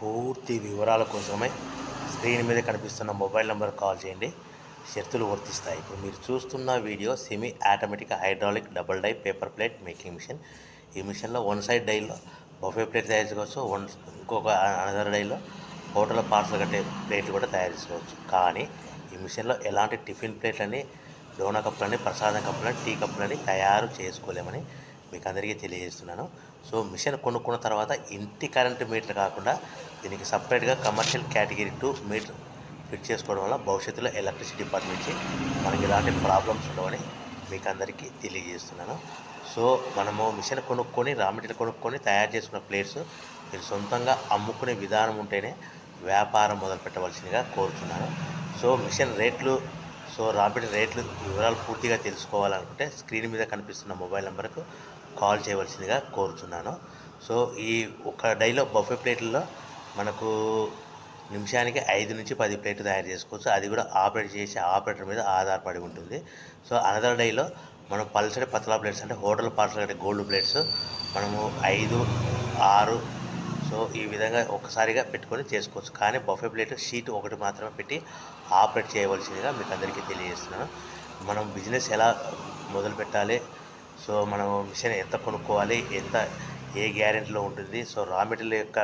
పూర్తి వివరాల కోసమే స్క్రీన్ మీద కనిపిస్తున్న మొబైల్ నెంబర్ కాల్ చేయండి. షరతులు వర్తిస్తాయి. ఇప్పుడు మీరు చూస్తున్న video semi automatic hydraulic double die paper plate making machine. ఈ మిషన్లో వన్ సైడ్ డైలో బఫే ప్లేట్ తయారు చేసుకోవచ్చు. ఇంకొక అనదర్ డైలో హోటల్ పార్సల్ కట్టే ప్లేట్లు కూడా తయారు చేసుకోవచ్చు. కానీ ఈ మిషన్లో ఎలాంటి టిఫిన్ ప్లేట్లని, డోనా కప్పులని, ప్రసాదం కప్పులని, టీ కప్పులని తయారు చేసుకోలేమని మీకు అందరికీ తెలియజేస్తున్నాను. సో మిషన్ కొనుక్కున్న తర్వాత ఇంటి కరెంటు మీటర్ కాకుండా దీనికి సపరేట్గా కమర్షియల్ కేటగిరీ 2 మీటర్ ఫిట్ చేసుకోవడం వల్ల భవిష్యత్తులో ఎలక్ట్రిసిటీ డిపార్ట్మెంట్ నుంచి మనకి ఎలాంటి ప్రాబ్లమ్స్ ఉండవని మీకు అందరికీ తెలియజేస్తున్నాను. సో మనము మిషన్ కొనుక్కొని రా మెటీరియల్ కొనుక్కొని తయారు చేసుకున్న ప్లేట్స్ మీరు సొంతంగా అమ్ముకునే విధానం ఉంటేనే వ్యాపారం మొదలు పెట్టవలసిందిగా కోరుతున్నాను. సో మిషన్ రేట్లు, రా మెటీరియల్ రేట్లు వివరాలు పూర్తిగా తెలుసుకోవాలనుకుంటే స్క్రీన్ మీద కనిపిస్తున్న మొబైల్ నెంబర్కు కాల్ చేయవలసిందిగా కోరుతున్నాను. సో ఈ ఒక డైలో బఫే ప్లేట్లలో మనకు నిమిషానికి 5 నుంచి 10 ప్లేట్లు తయారు చేసుకోవచ్చు. అది కూడా ఆపరేట్ చేసే ఆపరేటర్ మీద ఆధారపడి ఉంటుంది. సో అనదర్ డైలో మనం పల్సటి పతలా ప్లేట్స్ అంటే హోటల్ పార్సల్ అంటే గోల్డ్ ప్లేట్స్ మనము 5, 6 సో ఈ విధంగా ఒక్కసారిగా పెట్టుకొని చేసుకోవచ్చు. కానీ బఫే ప్లేట్ షీట్ ఒకటి మాత్రమే పెట్టి ఆపరేట్ చేయవలసిందిగా మీకు అందరికీ తెలియజేస్తున్నాను. మనం బిజినెస్ ఎలా మొదలు పెట్టాలి, సో మనం మిషన్ ఎంత కొనుక్కోవాలి, ఏ గ్యారెంటీలో ఉంటుంది, సో రా మెటీరియల్ యొక్క